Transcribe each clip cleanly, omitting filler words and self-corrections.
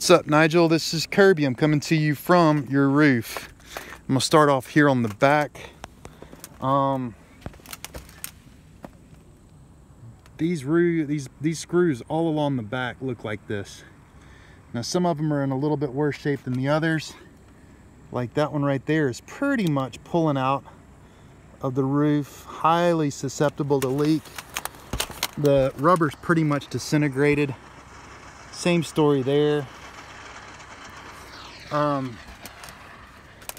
What's up, Nigel? This is Kirby. I'm coming to you from your roof. I'm gonna start off here on the back. These screws all along the back look like this. Now some of them are in a little bit worse shape than the others. Like that one right there is pretty much pulling out of the roof, highly susceptible to leak. The rubber's pretty much disintegrated. Same story there.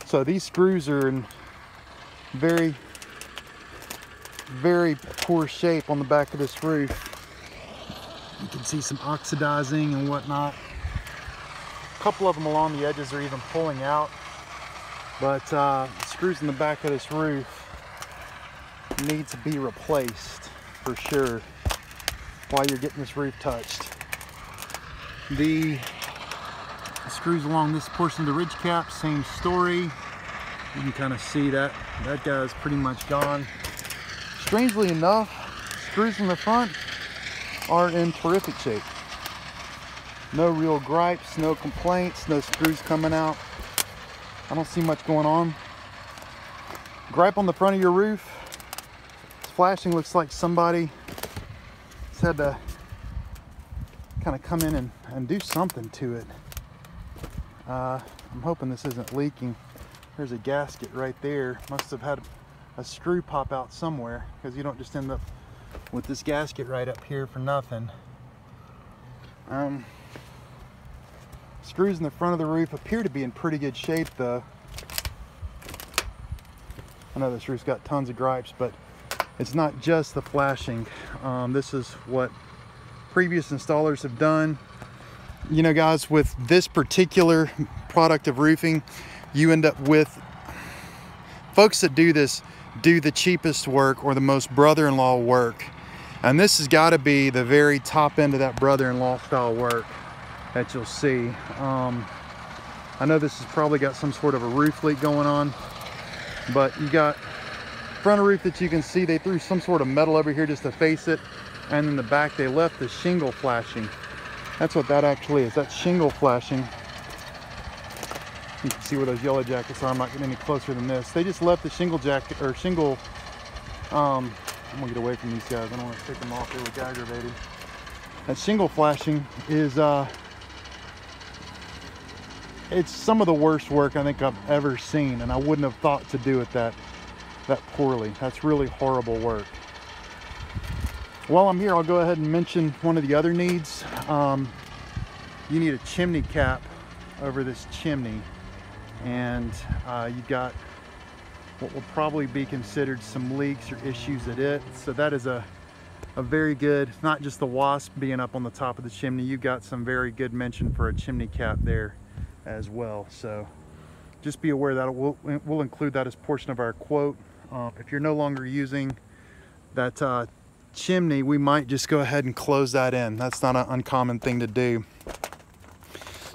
So these screws are in very poor shape on the back of this roof. You can see some oxidizing and whatnot. A couple of them along the edges are even pulling out. But screws in the back of this roof need to be replaced for sure while you're getting this roof touched. The screws along this portion of the ridge cap, same story. You can kind of see that guy's pretty much gone. Strangely enough, screws in the front are in terrific shape. No real gripes, no complaints, no screws coming out. I don't see much going on. Gripe on the front of your roof. This flashing looks like somebody has had to kind of come in and do something to it. I'm hoping this isn't leaking. There's a gasket right there. Must have had a screw pop out somewhere, because you don't just end up with this gasket right up here for nothing. Screws in the front of the roof appear to be in pretty good shape though. I know this roof's got tons of gripes, but it's not just the flashing. This is what previous installers have done. You know, guys, with this particular product of roofing, you end up with folks that do this, do the cheapest work or the most brother-in-law work. And this has got to be the very top end of that brother-in-law style work that you'll see. I know this has probably got some sort of a roof leak going on, but you got front of roof that you can see they threw some sort of metal over here just to face it, and in the back they left the shingle flashing. That's what that actually is. That's shingle flashing. You can see where those yellow jackets are. I'm not getting any closer than this. They just left the shingle jacket or shingle. I'm gonna get away from these guys. I don't want to take them off. They look aggravated. That shingle flashing is it's some of the worst work I think I've ever seen, and I wouldn't have thought to do it that poorly. That's really horrible work. While I'm here, I'll go ahead and mention one of the other needs. You need a chimney cap over this chimney, and you've got what will probably be considered some leaks or issues at it. So that is a very good, not just the wasp being up on the top of the chimney, you've got some very good mention for a chimney cap there as well. So just be aware that we'll include that as portion of our quote. If you're no longer using that chimney, we might just go ahead and close that in. That's not an uncommon thing to do.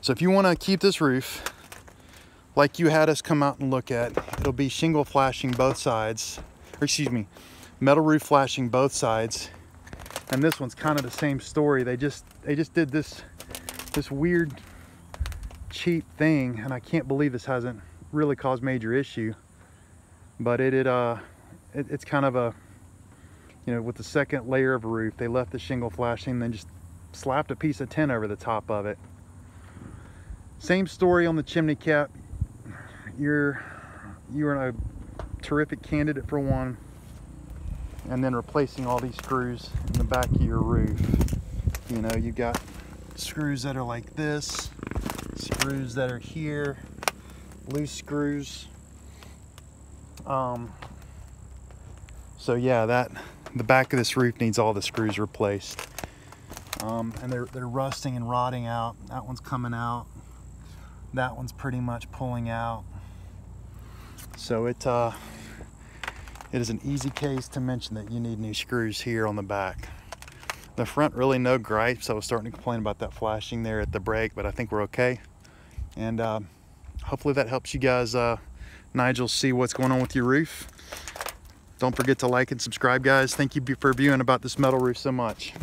So if you want to keep this roof like you had us come out and look at, it'll be shingle flashing both sides, or excuse me, metal roof flashing both sides. And this one's kind of the same story. They just did this weird cheap thing, and I can't believe this hasn't really caused major issue. But it's kind of a, you know, with the second layer of roof, they left the shingle flashing, then just slapped a piece of tin over the top of it. Same story on the chimney cap. You're a terrific candidate for one. And then replacing all these screws in the back of your roof. You know, you've got screws that are like this, screws that are here, loose screws. So yeah, the back of this roof needs all the screws replaced. And they're rusting and rotting out. That one's coming out. That one's pretty much pulling out. So it is an easy case to mention that you need new screws here on the back. The front, really no gripes. I was starting to complain about that flashing there at the brake, but I think we're okay. And hopefully that helps you guys, Nigel, see what's going on with your roof. Don't forget to like and subscribe, guys. Thank you for viewing about this metal roof so much.